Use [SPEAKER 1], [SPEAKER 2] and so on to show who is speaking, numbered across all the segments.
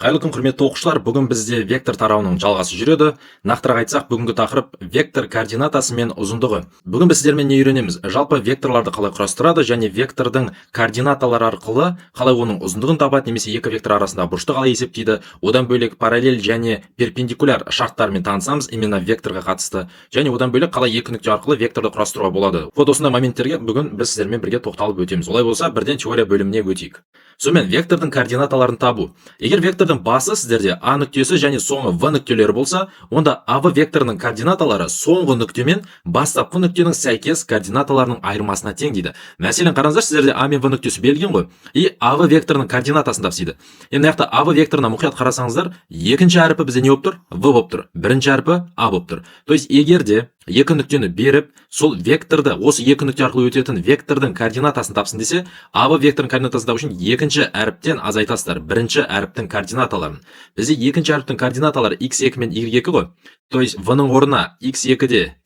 [SPEAKER 1] Қайырлы күн құрметті оқушылар, бүгін бізде вектор тарауының жалғасы жүреді. Нақтырақ айтсақ, бүгінгі тақырып вектор координатасы мен ұзындығы. Бүгін біз сіздермен не үйренеміз? Жалпы векторларды қалай құрастырады және вектордың координаталары арқылы қалай оның ұзындығын табады, немесе екі вектор арасындағы бұрышты қалай есептейді. Одан бөлек параллель және перпендикуляр шарттармен танысамыз, именно векторға қатысты. Және одан бөлек қалай екі нүкте арқылы векторды құрастыруға болады. Вот осындай моменттерге бүгін біз сіздермен бірге тоқталып өтеміз. Олай болса, бірден теория бөліміне өтейік. Сонымен вектордың координаталарын табу. Егер вектордың басы сіздерде А нүктесі және соңы В нүктелері болса, онда АВ векторының координаталары соңғы нүкте мен бастапқы нүктенің сәйкес координаталарының айырмасына тең дейді. Мәселен, қараңыздар, сіздерде А мен В нүктесі берілген ғой, и АВ векторының координатасын тапсыйды. Енді мына жақта АВ векторына мұқият қарасаңыздар, екінші әрпі бізде не болып тұр? В болып тұр. Бірінші әрпі А болып тұр. То есть егерде екі нүктені беріп, сол векторды, осы екі нүкте арқылы өтетін вектордың координатасын тапсын десе, АВ векторының координатасын табу үшін екінші әріптен азайтасыздар, бірінші әріптің координаталарын. Бізде екінші әріптің координаталары x2 мен y2 ғой. То есть v-ның орнына x2-де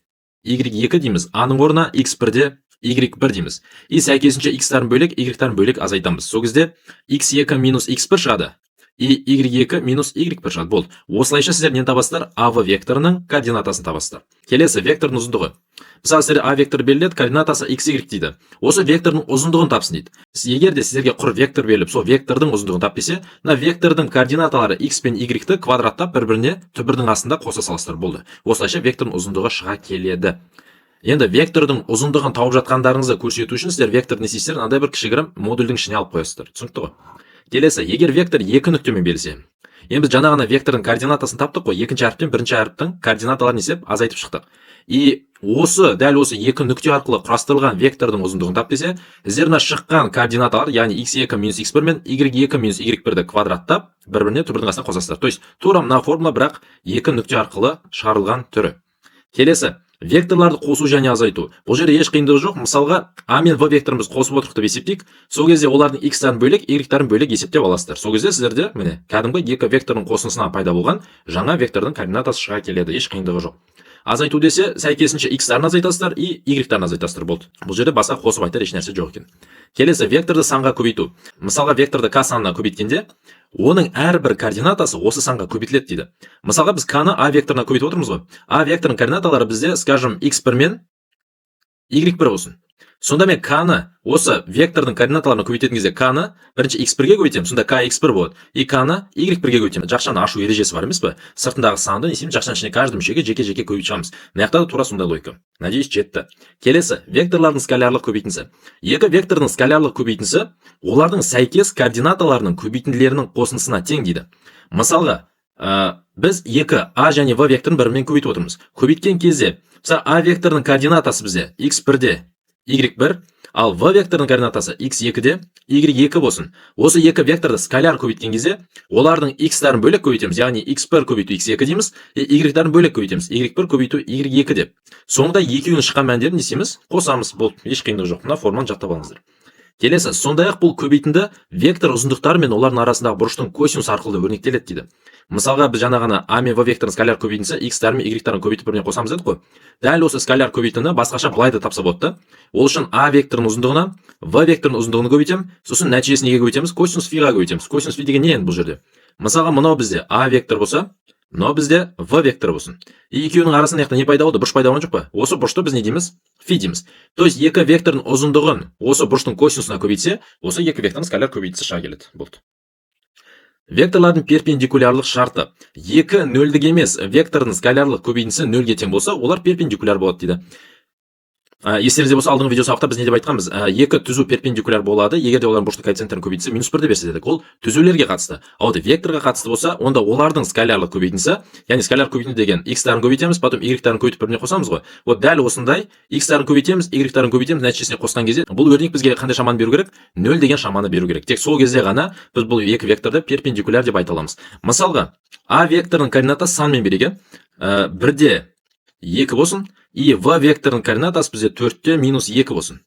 [SPEAKER 1] y2 дейміз, a-ның орнына x1-де y1 дейміз. И сәйкесінше x-тарын бөлек, y-тарын бөлек азайтамыз. Сол кезде x2 минус x1 шығады. И y2 минус y1 шығады. Болды. Осылайша сіздер нені табасыздар? AV векторының координатасын табасыздар. Келесі вектордың ұзындығы. Мысалы, сіздерге А вектор беріледі, координатасы xy дейді. Осы вектордың ұзындығын тапсын дейді. Егер де сіздерге құр вектор беріліп, сол вектордың ұзындығын тап десе, мына вектордың координаталары x пен y-ті квадраттап бір-біріне түбірдің астында қоса салыстырып болды. Осылайша вектордың ұзындығы шыға келеді. Енді вектордың ұзындығын тауып жатқандарыңызды көрсету үшін сіздер векторды не істейсіздер? Мынандай бір кішігірім модульдің ішіне алып қоясыздар. Түсінікті ғой? Келесі, егер вектор екі нүктемен берілсе, енді біз жаңа ғана вектордың координатасын таптық қой, екінші әріптен бірінші әріптің координаталарын есеп азайтып шықтық. И дәл осы екі нүкте арқылы құрастырылған вектордың ұзындығын тап десе, сіздер мына шыққан координаталар, яғни x2 минус x1 мен y2 минус y1-ді квадраттап бір-біріне түбірдің астына қосасыздар. То есть тура мына формула, бірақ екі нүкте арқылы шығарылған түрі. Келесі, векторларды қосу және азайту. Бұл жерде еш қиындығы жоқ. Мысалға, А мен В векторымыз қосып отырық деп есептейік. Сол кезде олардың x-тарын бөлек, y-тарын бөлек есептеп аласыздар. Сол кезде сіздерде міне кәдімгі екі вектордың қосындысынан пайда болған жаңа вектордың координатасы шыға келеді. Еш қиындығы жоқ. Азайту десе, сәйкесінше x-тарын азайтасыздар и y-тарын азайтасыздар. Болды. Бұл жерде басқа қосып айтар еш нәрсе жоқ екен. Келесі, векторды санға көбейту. Мысалға, векторды k санына көбейткенде, оның әрбір координатасы осы санға көбейтіледі дейді. Мысалға, біз k-ны А векторына көбейтіп отырмыз ғой. А векторының координаталары бізде, скажем, x1 мен y1 болсын. Сонда мен k-ны осы вектордың координаталарына көбейтетін кезде k-ны бірінші x1-ге көбейтемін, сонда k x1 болады. И k-ны y1-ге көбейтемін. Жақшаны ашу ережесі бар емес пе? Сыртындағы санды не істейміз? Жақшаның ішіне каждый мүшеге жеке-жеке көбейтіп шығамыз. Мына жақта да тура сондай логика. Надеюсь, жетті. Келесі, векторлардың скалярлық көбейтіндісі. Екі вектордың скалярлық көбейтіндісі олардың сәйкес координаталарының көбейтінділерінің қосындысына тең дейді. Мысалға, біз екі А және В векторын бірімен көбейтіп отырмыз. Көбейткен кезде, мысалы, А векторының координатасы бізде x1-де y1, ал В векторының координатасы x2-де y2 болсын. Осы екі векторды скаляр көбейткен кезде, олардың x-тарын бөлек көбейтеміз, яғни x1 көбейту x2 дейміз, y-тарын бөлек көбейтеміз, y1 көбейту y2 деп. Соңында екеуінің шыққан мәндерін не істейміз? Қосамыз. Болды, еш қиындығы жоқ. Мына форманы жаттап алыңыздар. Келесі, сондай-ақ бұл көбейтінді вектор ұзындықтары мен олардың арасындағы бұрыштың косинус арқылы өрнектеледі дейді. Мысалға, біз жаңа ғана А мен В векторын скаляр көбейтіндісі x-тарын мен y-тарын көбейтіп біріне қосамыз дедік қой. Дәл осы скаляр көбейтіні басқаша былай да тапса болады да. Ол үшін А векторының ұзындығына В векторының ұзындығын көбейтемін, сосын нәтижесін неге көбейтеміз? Косинус фиға көбейтеміз. Косинус фи деген не енді бұл жерде? Мысалға, мынау бізде А вектор болса, мынау бізде В вектор болсын. И екеуінің арасында не пайда болды? Бұрыш пайда болған жоқ па? Осы бұрышты біз не дейміз? Фи дейміз. То есть екі вектордың ұзындығын осы бұрыштың косинусына көбейтсе, осы екі вектордың скаляр көбейтісі шыға келеді. Болды. Векторлардың перпендикулярлық шарты. Екі нөлдік емес вектордың скалярлық көбейтіндісі нөлге тең болса, олар перпендикуляр болады дейді. Естеріңізде болса, алдыңғы видео сабақта біз не деп айтқанбыз? Екі түзу перпендикуляр болады, егер де олардың бұрыштық коэффициенттерін көбейтсе, минус 1 берсе дедік. Ол түзулерге қатысты. Ал векторға қатысты болса, онда олардың скалярлық көбейтіндісі, яғни скаляр көбейтінді деген x-тарын көбейтеміз, потом y-тарын көбейтіп біріне қосамыз ғой. Вот дәл осындай x-тарын көбейтеміз, y-тарын көбейтеміз, нәтижесіне қосқан кезде, бұл өрнек бізге қандай шаманы беру керек? 0 деген шаманы беру керек. Тек сол кезде ғана біз бұл екі векторды перпендикуляр деп айта аламыз. Мысалға, А векторының координатасы санмен берілген, 1-де 2 болсын, и В векторының координатасы бізде 4-те минус 2 болсын.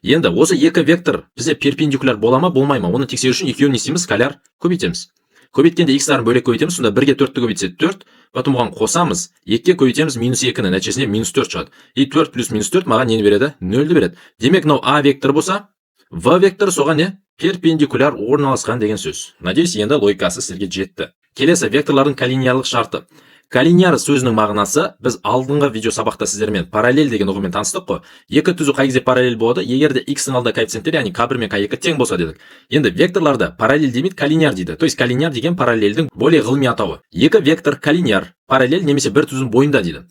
[SPEAKER 1] Енді осы екі вектор бізде перпендикуляр бола ма, болмай ма? Оны тексеру үшін екеуін не істейміз? Скаляр көбейтеміз. Көбейткенде x-тарын бөлек көбейтеміз, сонда 1-ге 4-ті көбейтсе 4, потом оған қосамыз, 2-ге көбейтеміз минус 2-ні, нәтижесінде минус 4 шығады. И 4 плюс минус 4 маған нені береді? 0-ді береді. Демек, мынау А вектор болса, v векторы соған не? Перпендикуляр орналасқан деген сөз. Надеюсь, енді логикасы сізге жетті. Келесі векторлардың коллинеарлық шарты. Коллинеар сөзінің мағынасы біз алдыңғы видео сабақта сіздермен параллель деген ұғыммен таныстық қой. Екі түзу қай кезде параллель болады, егер де x-ның алдында коэффициенттер, яғни k1 мен k2 тең болса дедік. Енді векторларды параллель демейді, коллинеар дейді. То есть коллинеар деген параллельдің более ғылыми атауы. Екі вектор коллинеар, параллель немесе бір түзудің бойында дейді.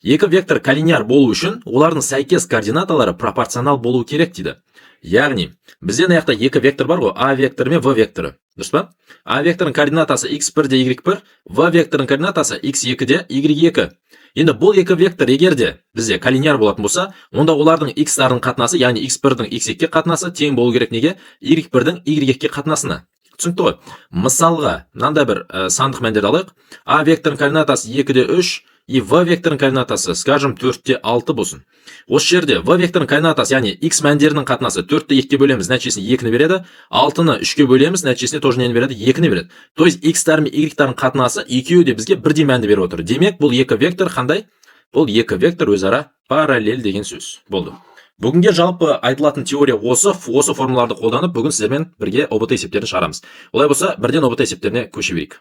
[SPEAKER 1] Екі вектор коллинеар болу үшін олардың сәйкес координаталары пропорционал болу керек дейді. Яғни, бізде аяқта екі вектор бар ғой, а векторы мен в векторы. Дұрыс па? А векторының координатасы x1 де y1, в векторының координатасы x2 де y2. Енді бұл екі вектор егер де бізде коллинеар болатын болса, онда олардың x-тардың қатынасы, яғни x1-дің x2-ге қатынасы тең болу керек неге? y1-дің y2-ге қатынасына. Түсінікті ғой? Мысалға, мынандай бір сандық мәндерді алайық. А векторының координатасы 2 де 3, и v векторының координатасы, скажем, 4 де 6 болсын. Осы жерде v векторының координатасы, яғни x мәндерінің қатынасы 4 де 2-ге бөлеміз, нәтижесіне 2-ні береді, 6-ны 3-ге бөлеміз, нәтижесіне тоже нені береді? 2-ні береді. То есть x-тар мен y-тардың қатынасы екеуі де бізге бірдей мәнді беріп отыр. Демек, бұл екі вектор қандай? Бұл екі вектор өзара параллель деген сөз. Болды. Бүгінге жалпы айтылатын теория осы формулаларды қолданып, бүгін сіздермен бірге ОБТ есептерін шығарамыз. Олай болса, бірден ОБТ есептеріне көше берейік.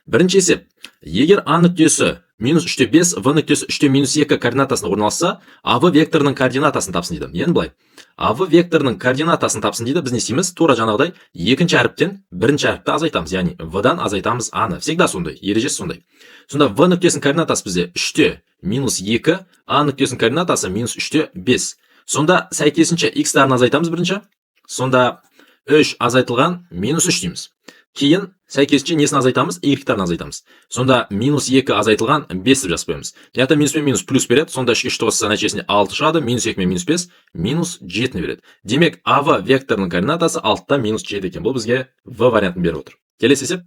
[SPEAKER 1] Бірінші есеп. Егер А нүктесі минус 3 де 5, В нүктесі 3 де минус 2 координатасына орналасса, АВ векторының координатасын тапсын дейді. Енді былай. АВ векторының координатасын тапсын дейді. Біз не істейміз? Тура жаңағыдай екінші әріптен бірінші әріпті азайтамыз. Яғни В-дан азайтамыз А-ны. Всегда сондай. Ережесі сондай. Сонда В нүктесінің координатасы бізде 3 де минус 2, А нүктесінің координатасы минус 3 де 5. Сонда сәйкесінше x-тарын азайтамыз бірінші. Сонда 3 азайтылған минус 3 дейміз. Кейін сәйкесінше несін азайтамыз? Y-тарын азайтамыз. Сонда минус 2 азайтылған 5 деп жазып қоямыз. Яғни минус пен минус плюс береді. Сонда 3-3 қосса нәтижесінде 6 шығады. Минус 2 мен минус 5 минус 7-ні береді. Демек, АВ векторының координатасы 6-та минус 7 екен. Бұл бізге В вариантын беріп отыр. Келесі есеп.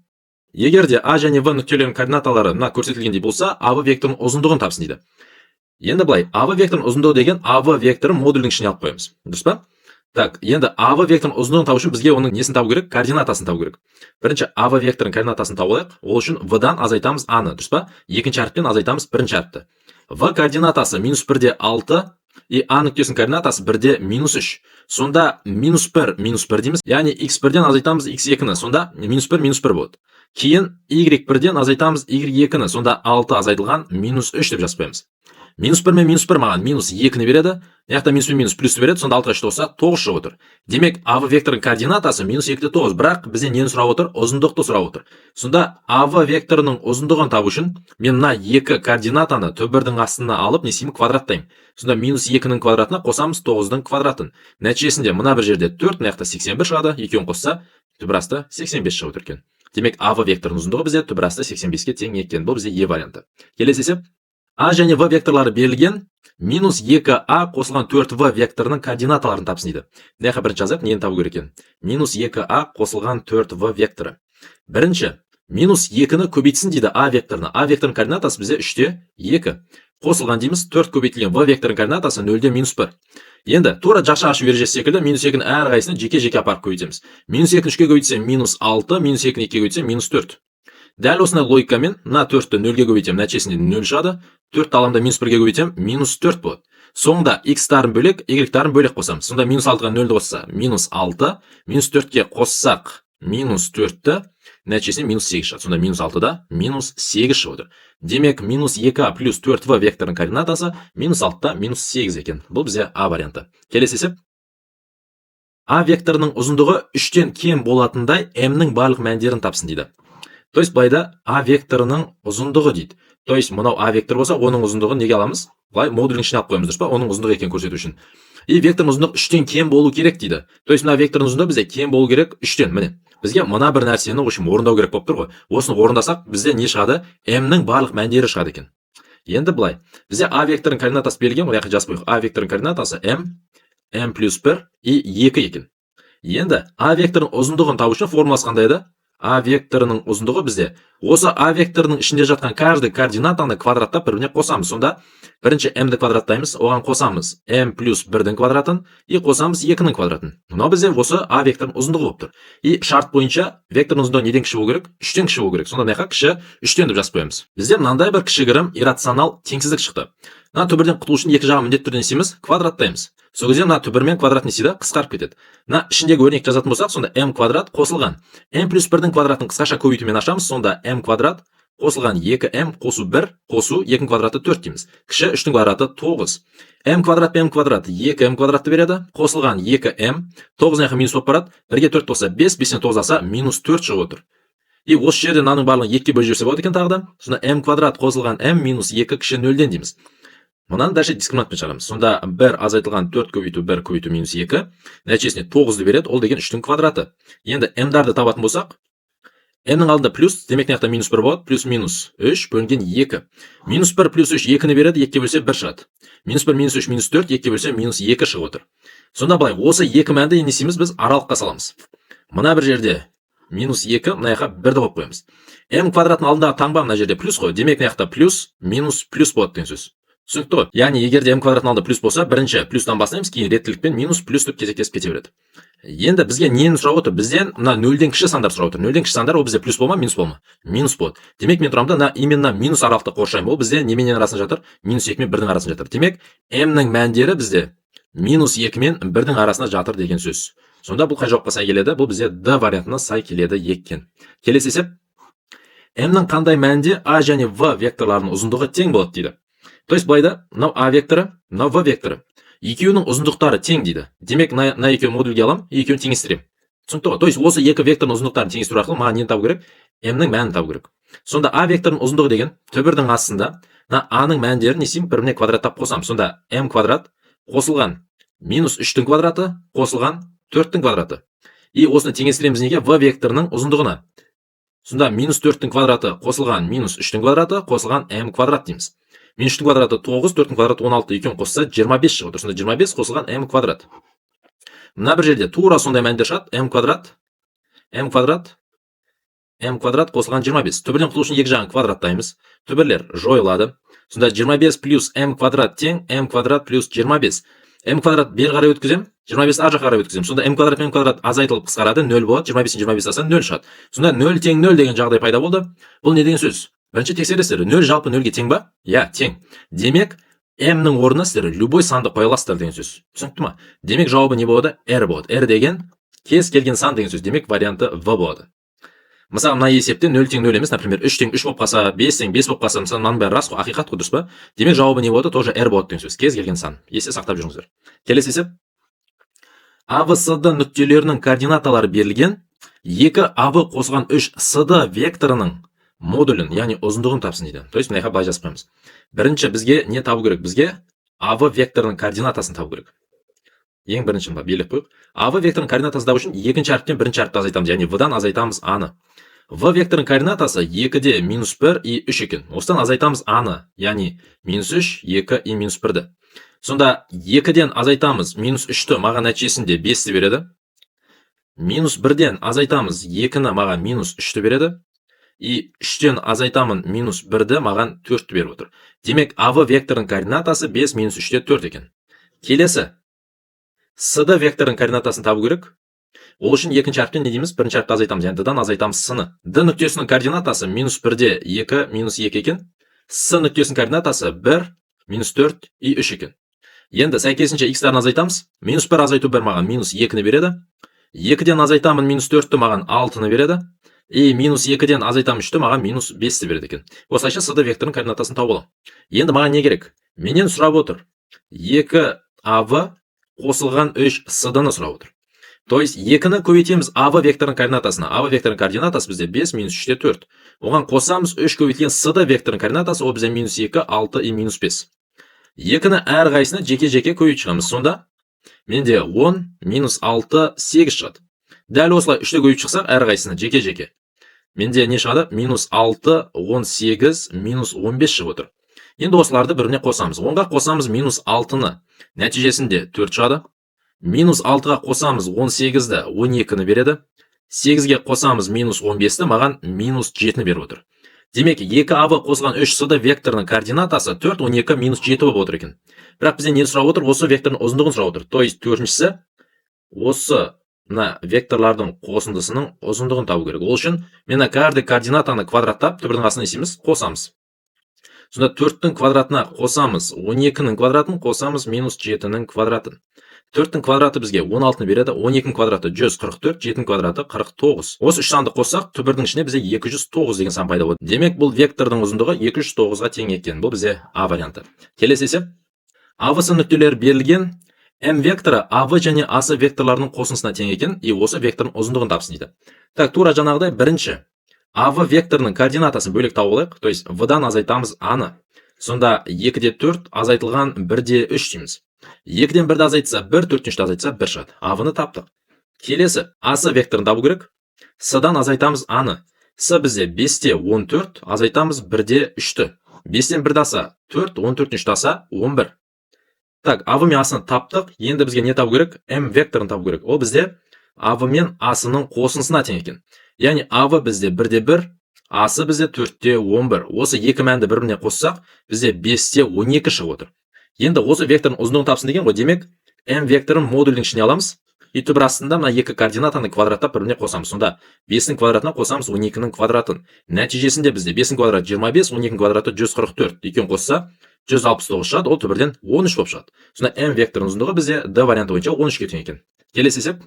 [SPEAKER 1] Егер де А және В нүктелерінің координаталары мына көрсетілгендей болса, АВ векторының ұзындығын тапсын дейді. Енді былай, АВ векторының ұзындығы деген АВ векторы модульдің ішіне алып қоямыз. Дұрыс па? Так, енді АВ векторының ұзындығын табу үшін бізге оның несін табу керек? Координатасын табу керек. Бірінші АВ векторының координатасын табу алайық. Ол үшін В-дан азайтамыз А-ны, дұрыс па? Екінші әріптен азайтамыз бірінші әріпті. В координатасы минус 1 де 6, и А нүктесінің координатасы 1 де минус 3. Сонда минус 1 дейміз. Яғни x1-ден азайтамыз x2-ні. Сонда минус 1 болады. Кейін y1-ден азайтамыз y2-ні. Сонда 6 азайтылған минус 3 деп жазып қоямыз. Минус 1 мен минус 1 маған минус 2-ні береді. Яқта минус пен минус плюсті береді. Сонда 6-ға 3 болса 9 шығып отыр. Демек, АВ векторының координатасы минус 2 де 9. Бірақ бізден нені сұрап отыр? Ұзындықты сұрап отыр. Сонда АВ векторының ұзындығын табу үшін мен мына екі координатаны түбірдің астына алып не істеймін? Квадраттаймын. Сонда минус 2-нің квадратына қосамыз 9-дың квадратын. Нәтижесінде мына бір жерде 4, мына жақта 81 шығады. Екеуін қосса түбір асты 85 шығып отыр екен. Демек, АВ векторының ұзындығы бізде түбір асты 85-ке тең екен. Бұл бізде Е варианты. Келесі есеп. А және В векторлары берілген, минус 2А қосылған 4В векторының координаталарын тапсын дейді. Мына бірінші жазайық, нені табу керек екен? Минус 2А қосылған 4В векторы. Бірінші, минус 2-ні көбейтсін дейді А векторына. А векторының координатасы бізде 3 де 2. Қосылған дейміз, 4 көбейтілген В векторының координатасы 0 де минус 1. Енді, тура жақша ашу ережесі секілді, минус 2-ні әрқайсысын жеке-жеке апарып көбейтеміз. Минус 2-ні 3-ге көбейтсе минус 6, минус 2-ні 2-ге көбейтсе минус 4. Дәл осындай логикамен, мына 4-ті 0-ге көбейтем, нәтижесінде 0 шығады. 4 аламда минус 1-ге көбейтем, минус 4 болады. Соңында x-тарын бөлек, y-тарын бөлек қосамыз. Сонда минус 6-ға 0-ді қосса, минус 6, минус 4-ке қоссақ, минус 4-ті, нәтижесінде минус 8 шығады. Сонда минус 6-да минус 8 шығып отыр. Демек, минус 2а плюс 4в векторының координатасы минус 6-та минус 8 екен. Бұл бізде А варианты. Келесі есеп. А векторының ұзындығы 3-тен кем болатындай m-нің барлық мәндерін тапсын дейді. То есть былайда А векторының ұзындығы дейді. То есть мынау А вектор болса, оның ұзындығын неге аламыз? Былай модулдің ішіне алып қоямыз, дұрыс па? Оның ұзындығы екенін көрсету үшін. И векторның ұзындығы 3-тен кем болу керек дейді. То есть мына векторның ұзындығы бізде кем болу керек 3-тен. Міне. Бізге мына бір нәрсені орындау керек болып тұр ғой. Осыны орындасақ, бізде не шығады? m-нің барлық мәндері шығады екен. Енді былай. Бізде А векторының координатасы берілген, ол яққа жазып қойық. А векторының координатасы m плюс 1 и 2 екен. Енді А векторының ұзындығын табу үшін формуласы қандай еді? А векторының ұзындығы бізде осы А векторының ішінде жатқан каждый координатаны квадраттап бір-біріне қосамыз. Сонда бірінші m-ді квадраттаймыз, оған қосамыз m плюс 1-дің квадратын и қосамыз 2-нің квадратын. Мынау бізде осы А векторының ұзындығы болып тұр. И шарт бойынша векторның ұзындығы неден кіші болу керек? 3-тен кіші болу керек. Сонда мына жаққа кіші 3-тен деп жазып қоямыз. Бізде мынандай бір кішігірім иррационал теңсіздік шықты. мына түбірден құтылу үшін екі жағын міндетті түрде не істейміз? Квадраттаймыз. Сол кезде мына түбір мен квадрат не істейді? Қысқарып кетеді. Мына ішіндегі өрнек жазатын болсақ, сонда m квадрат қосылған m плюс 1-дің квадратын қысқаша көбейтумен ашамыз. Сонда m квадрат қосылған 2m қосу 1 қосу 2-дің квадраты 4 дейміз. Кіші 3-дің квадраты 9. m квадрат пен m квадрат 2m квадратты береді. Қосылған 2m 9 яққа минус болып барады. 1-ге 4 болса 5, 5-тен 9 алса минус 4 шығып отыр. И осы жерде мынаның барлығын 2-ге бөліп жіберсе болады екен тағы да. Сонда m квадрат қосылған m минус 2 кіші 0-ден дейміз. Мынаны дальше дискриминантпен шығарамыз. Сонда 1 азайтылған 4 көбейту 1 көбейту минус 2 нәтижесінде 9-ды береді. Ол деген 3-дің квадраты. Енді m-дарды табатын болсақ, m-ның алдында плюс, демек мына минус 1 болады. Плюс минус 3 бөлінген 2. Минус 1 плюс 3 2-ні береді, 2-ге бөлсе 1 шығады. Минус 1 минус 3 минус 4 2-ге бөлсе минус 2 шығып отыр. Сонда былай, осы 2 мәнді не істейміз? Біз аралыққа саламыз. Мына бір жерде минус 2, мына жаққа 1-ді қойып қоямыз. m квадраттың алдындағы таңба мына жерде плюс қой. Демек мына жақта плюс минус плюс болады деген сөз. Түсінікті ғой? Яғни егер де m квадраттың алдында плюс болса, бірінші плюстан бастаймыз, кейін реттілікпен минус плюс деп кезектесіп кете береді. Енді бізге нені сұрап отыр? Бізден мына 0-ден кіші сандар сұрап отыр. 0-ден кіші сандар ол бізде плюс болма, минус болма? Минус болады. Демек мен тұрамда именно минус аралықты қоршаймын. Ол бізде неменен арасында жатыр? Минус 2 мен 1-дің арасында жатыр. Демек m-ның мәндері бізде минус 2 мен 1-дің арасында жатыр деген сөз. Сонда бұл қай жауапқа сай келеді? Бұл бізде d вариантына сай келеді екен. Келесі есеп m-ның қандай мәнде a және v векторларының ұзындығы тең болады дейді. То есть былайда, мынау a векторы, мынау v векторы. Екеуінің ұзындықтары тең дейді. Демек, мына екеуін модульге аламын, екеуін теңестіремін. Түсінікті ғой? То есть осы екі векторның ұзындықтарын теңестіру арқылы маған нені табу керек? m-ның мәнін табу керек. Сонда a векторының ұзындығы деген түбірдің астында, мына a-ның мәндерін не істеймін? Бір-біріне квадраттап қосамын. Сонда m квадрат қосылған минус 3-тің квадраты қосылған 4-тің квадраты. И осыны теңестіреміз неге? v векторының ұзындығына. Сонда минус 4-тің квадраты қосылған минус 3-тің квадраты қосылған m квадрат дейміз. Минус 3-тің квадраты 9, 4-тің квадраты 16, екеуін қосса 25 шығып отыр. Сонда 25 қосылған m квадрат. Мына бір жерде тура сондай мәндер шығады. m квадрат қосылған 25. Түбірден құтылу үшін екі жағын квадраттаймыз. Түбірлер жойылады. Сонда 25 плюс m квадрат тең m квадрат плюс 25. m квадрат бері қарай өткізем, 25 ар жаққа қарай өткізем. Сонда m квадрат азайтылып қысқарады, 0 болады. 25-тен 25 алса 0 шығады. Сонда 0 тең 0 деген жағдай пайда болды. Бұл не деген сөз? Бірінші тексересіздер, 0 жалпы 0-ге тең ба? Я, тең. Демек, m-ның орнына сіздер любой санды қоя аласыздар деген сөз. Түсінікті ма? Демек, жауабы не болады? R болады. R деген кез келген сан деген сөз. Демек, варианты V болады. Мысалы, мына есепте 0 тең 0 емес, например, 3 тең 3 болып қалса, 5 тең 5 болып қалса, мысалы, мынаның бәрі рас қой, ақиқат қой, дұрыс па? Демек, жауабы не болады? Тоже R болады деген сөз. Кез келген сан. Есте сақтап жүріңіздер. Келесі есеп. ABCD нүктелерінің координаталары берілген, 2 AB қосылған 3 CD векторының модулін, яғни ұзындығын тапсын дейді. То есть, мына жаққа былай жазып қоямыз. Бірінші бізге не табу керек? Бізге AB векторының координатасын табу керек. Ең бірінші белгілеп қойық. AB векторының координатасын табу үшін екінші әріптен бірінші әріпті азайтамыз, яғни v-дан азайтамыз a-ны. V векторының координатасы 2-де минус 1 и 3 екен. Осыдан азайтамыз a-ны, яғни минус 3, 2 и минус 1-ді. Сонда 2-ден азайтамыз минус 3-ті маған нәтижесінде 5-ті береді. Минус 1-ден азайтамыз 2-ні маған минус 3-ті береді. И 3-тен азайтамын минус 1-ді маған 4-ті беріп отыр. Демек, AV векторының координатасы 5 минус 3-те 4 екен. Келесі. CD векторының координатасын табу керек. Ол үшін екінші әріптен не дейміз? Бірінші әріпті азайтамыз, яғни d-дан азайтамыз s-ны. D нүктесінің координатасы минус 1-де 2, минус 2 екен. S нүктесінің координатасы 1, минус 4 и 3 екен. Енді сәйкесінше x-тарын азайтамыз. Минус 1 азайту 1 маған минус 2-ні береді. 2-ден азайтамын минус 4-ті маған 6-ны береді. И минус 2-ден азайтамын 3-ті маған минус 5-ті береді екен. Осылайша CD векторының координатасын тауып аламын. Енді маған не керек? Менен сұрап отыр. 2AV қосылған 3 CD-ны сұрап отыр. То есть 2-ні көбейтеміз AV векторының координатасына. AV векторының координатасы бізде 5 минус 3-те 4. Оған қосамыз 3 көбейтілген CD векторының координатасы, ол бізде минус 2, 6 и минус 5. 2-ні әр қайсына жеке-жеке көбейтіп шығамыз. Сонда менде 10, минус 6, 8 шығады. Дәл осылай 3-ті көбейтіп шықсақ, әр қайсына жеке-жеке. Менде не шығады? Минус 6, 18, минус 15 шығып отыр. Енді осыларды біріне қосамыз. 10-ға қосамыз минус 6-ны. Нәтижесінде 4 шығады. Минус 6-ға қосамыз 18-ді, 12-ні береді. 8-ге қосамыз минус 15-ті, маған минус 7-ні беріп отыр. Демек, 2AV қосылған 3 CD векторының координатасы 4, 12, минус 7 болып отыр екен. Бірақ бізде не сұрап отыр? Осы векторның ұзындығын сұрап отыр. То есть, төртіншісі, осы векторлардың қосындысының ұзындығын табу керек. Ол үшін, мені каждый координатаны квадраттап, түбірдің астына есеміз, қосамыз. Сонда 4-тің квадратына қосамыз 12-нің квадратын, қосамыз минус 7-нің квадратын. 4-тің квадраты бізге 16-ны береді, 12-нің квадраты 144, 7-нің квадраты 49. Осы үш санды қоссақ, түбірдің ішіне бізде 209 деген сан пайда болады. Демек, бұл вектордың ұзындығы 209-ға тең екен. Бұл бізде А варианты. Келесі есеп. АВ-сы нүктелері берілген, М векторы АВ және АС векторларының қосындысына тең екен, и осы вектордың ұзындығын тапсын дейді. Так, тура жаңағыдай бірінші АВ векторының координатасын бөлек тауып алайық. То есть В-дан азайтамыз А-ны. Сонда 2-де 4 азайтылған 1-де 3 дейміз. 2-ден 1-ді азайтса 1, 4-тінші азайтса 1 шығады. А-ны таптық. Келесі АС векторын табу керек. С-дан азайтамыз А-ны. С бізде 5-те 14, азайтамыз 1-де 3-ті. 5-тен 1-ді аса 4, 14-інші аса 11. Так, АВ мен А-сын таптық. Енді бізге не табу керек? М векторын табу керек. Ол бізде АВ мен А-сының қосындысына тең екен. Яғни АВ бізде 1-де 1, А-сы бізде 4-те 11. Осы екі мәнді бір-біріне қоссақ, бізде 5-те 12 шығып отыр. Енді осы вектордың ұзындығын тапсын деген ғой. Демек, М векторын модульдің ішіне аламыз. И түбір астында мына екі координатаны квадраттап бір-біріне қосамыз. Сонда 5-нің квадратына қосамыз 12-нің квадратын. Нәтижесінде бізде 5-нің квадраты 25, 12-нің квадраты 144. Екеуін қосса 169 шығады, ол түбірден 13 болып шығады. Сонда М векторының ұзындығы бізде Д варианты бойынша 13-ке тең екен. Келесі есеп.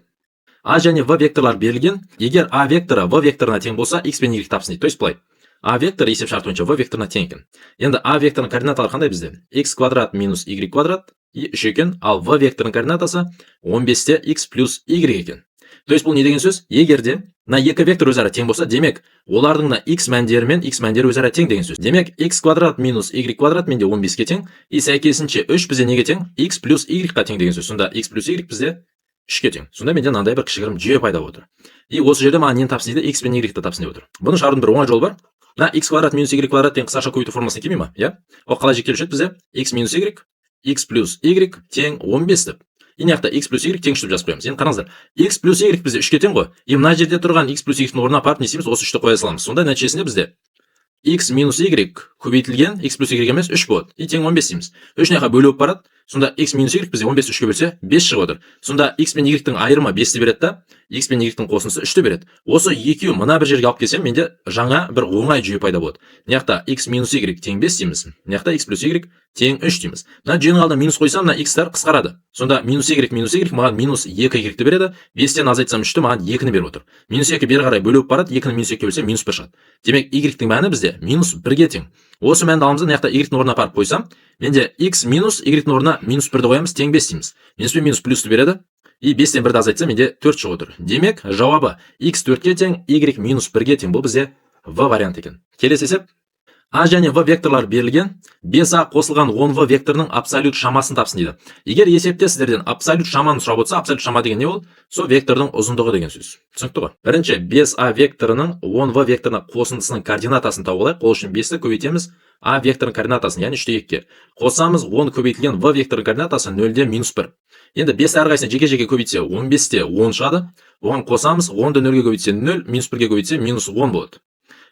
[SPEAKER 1] А және В векторлар берілген. Егер А векторы В векторына тең болса, X пен Y тапсын дейді. То есть былай. А векторы есеп шарты бойынша В векторына тең екен. Енді А векторының координаталары қандай бізде? X квадрат минус Y квадрат и 3 екен, ал В векторының координатасы 15-те X плюс Y екен. То есть бұл не деген сөз? Егерде мына екі вектор өзара тең болса, демек, олардың мына X мәндері мен X мәндері өзара тең деген сөз. Демек, X квадрат минус Y квадрат менде 15-ке тең, и сәйкесінше 3 бізде неге тең? X плюс Y-ға тең деген сөз. Сонда X плюс Y бізде 3-ке тең. Сонда менде мынандай бір кішігірім жүйе пайда болып отыр. И осы жерде маған нені тапсын дейді? X пен Y-ті тапсын деп отыр. Бұны шығарудың бір оңай жолы бар. Мына X квадрат минус Y квадрат деген қысқаша көбейту формуласына келмей ма? Иә? Ол қалай жіктелуші еді бізде? X минус Y, X плюс Y тең 15 деп. И мына жақта X плюс Y тең 3 деп жазып қоямыз. Енді қараңыздар. X плюс Y бізде 3-ке тең ғой. И мына жерде тұрған X плюс Y-дің орнына апарып не істейміз? Осы 3-ті қоя саламыз. Сонда нәтижесінде бізде X минус Y көбейтілген X плюс Y емес 3 болады. И тең 15 дейміз. 3 мына жаққа бөліп барады. Сонда X минус Y бізде 15 3-ке бөлсе 5 шығып отыр. Сонда X пен Y-тің айырымы 5-ті береді да, X пен Y-тің қосындысы 3-ті береді. Осы екеуі мына бір жерге алып келсем, менде жаңа бір оңай жүйе пайда болады. Мына жақта X минус Y тең 5 дейміз. Мына жақта X плюс Y тең 3 дейміз. Мына жүйенің алдына минус қойсам, мына X-тар қысқарады. Сонда минус Y маған минус 2Y-ті береді. 5-тен азайтсам 3-ті маған 2-ні беріп отыр. Минус 2 бері қарай бөліп барады, 2-ні минус 2-ге бөлсем минус 1 шығады. Демек, Y-тің мәні бізде минус 1-ге тең. Осы мәнді аламыз, мына жақта Y-тің орнына апарып қойсам, менде X минус Y-тің орнына минус 1-ді қоямыз, тең 5 дейміз. Минус пен минус плюсті береді. И 5-тен 1-ді азайтса, менде 4 шығып отыр. Демек, жауабы X 4-ке тең, Y минус 1-ге тең. Бұл бізде В вариант екен. Келесі есеп. А және В векторлар берілген. 5А қосылған 10В векторының абсолют шамасын тапсын дейді. Егер есепте сіздерден абсолют шаманы сұрап отырса, абсолют шама деген не ол? Сол вектордың ұзындығы деген сөз. Түсінікті ғой? Бірінші 5А векторының 10В векторына қосындысының координатасын тауып алайық. Ол үшін 5-ті көбейтеміз А векторының координатасын, яғни 3-те 2-ке. Қосамыз 10 көбейтілген В векторының координатасы 0-де минус 1. Енді 5 әрқайсысын жеке-жеке көбейтсе 15-те 10 шығады. Оған қосамыз 10-ды 0-ге көбейтсе 0, минус 1-ге көбейтсе минус 10 болады.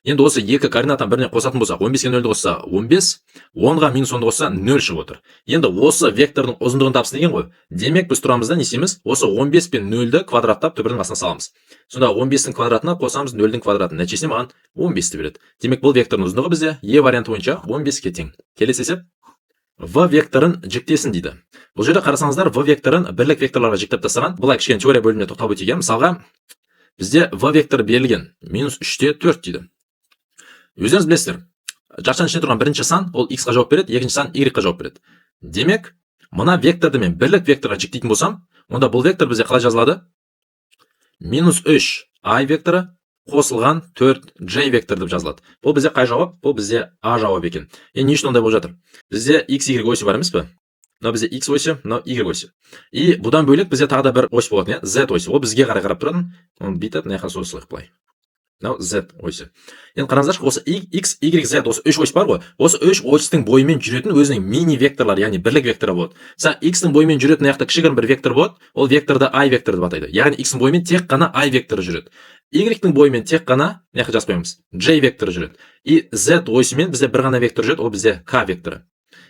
[SPEAKER 1] Енді осы екі координатаны біріне қосатын болсақ, 15-ге 0-ді қосса 15, 10-ға минус 10-ды қосса 0 шығып отыр. Енді осы вектордың ұзындығын тапсын деген ғой. Демек, біз тұрамызда не істейміз? Осы 15 пен 0-ді квадраттап түбірдің астына саламыз. Сонда 15-тің квадратына қосамыз 0-дің квадратын. Нәтижесінде маған 15-ті береді. Демек, бұл вектордың ұзындығы бізде Е варианты бойынша 15-ке тең. Келесі есеп. В векторын жіктесін дейді. Бұл жерде қарасаңыздар, В векторын бірлік векторларға жіктеп тастаған. Бұлай кішкене теория бөліміне тоқталып өтейін. Мысалға, бізде В векторы берілген. Минус 3-те 4 дейді. Өздеріңіз білесіздер, жақшаның ішінде тұрған бірінші сан ол X-қа жауап береді, екінші сан Y-ға жауап береді. Демек, мына векторды мен бірлік векторға жіктейтін болсам, онда бұл вектор бізде қалай жазылады? Минус 3 I векторы қосылған 4 J вектор деп жазылады. Бұл бізде қай жауап? Бұл бізде А жауап екен. Не үшін ондай болып жатыр? Бізде X, Y осі бар емес пе? Мынау бізде X осі, мынау Y осі. И бұдан бөлек бізде тағы да бір ось болады, Z осі. Ол бізге қарай қарап тұратын. Оны бүйтіп, мына жаққа созылайық былай. Мынау Z осі. Енді қараңыздаршы, осы X, Y, Z осы 3 ось бар ғой. Осы 3 осьтің бойымен жүретін өзінің мини векторлар, яғни бірлік векторы болады. Са X-тің бойымен жүретін аяқта кішігірім бір вектор болады. Ол векторды I векторы деп атайды. Яғни X-тің бойымен тек қана I векторы жүреді. Y-тің бойымен тек қана, мына жаққа жазып қоямыз, J векторы жүреді. И Z осімен бізде бір ғана вектор жүреді, ол бізде K векторы.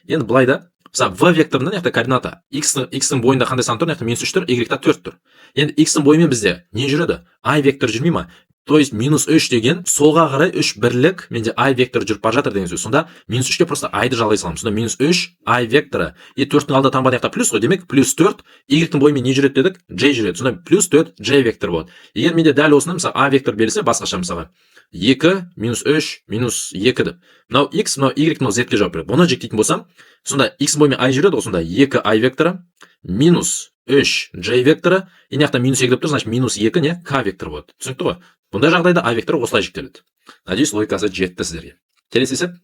[SPEAKER 1] Енді былай да, мысалы В векторында мына жақта координата X-тің бойында қандай сан тұр? Мына жақта -3 тұр, Y-та 4 тұр. Енді X-тің бойымен бізде не жүреді? I вектор жүрмей ма? То есть минус 3 деген солға қарай 3 бірлік менде I векторы жүріп бара жатыр деген сөз. Сонда минус 3-ке просто I-ды жалғай саламыз. Сонда минус 3 I векторы. 4-тің алдында таңба даяқта плюс қой. Демек плюс 4 Y-тің бойымен не жүреді дедік? J жүреді. Сонда плюс 4 J вектор болады. Егер менде дәл осыны мысалы A вектор берілсе басқаша мысалға 2 минус 3 минус 2 деп. Мынау X, мынау Y, мынау Z-ке жауап береді. Бұны жіктейтін болсам, сонда X бойымен I жүреді, сонда 2 I векторы минус 3 J векторы, и мына жақта минус 2 деп тұр, значит минус 2 не K вектор болады. Түсінікті ғой? Бұндай жағдайда A векторы осылай жіктеледі. Надеюсь, логикасы жетті сіздерге. Келесі есеп.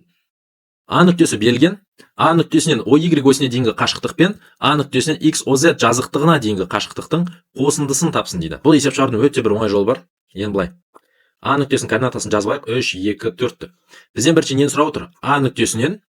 [SPEAKER 1] A нүктесі берілген, A нүктесінен OY осіне дейінгі қашықтықпен A нүктесінен XOZ жазықтығына дейінгі қашықтықтың қосындысын тапсын дейді. Бұл есеп шығарудың өте бір оңай жолы бар. Енді былай. A нүктесінің координатасын жазып алайық 3, 2, 4. Бізден бірінші нені сұрап отыр? A нүктесінен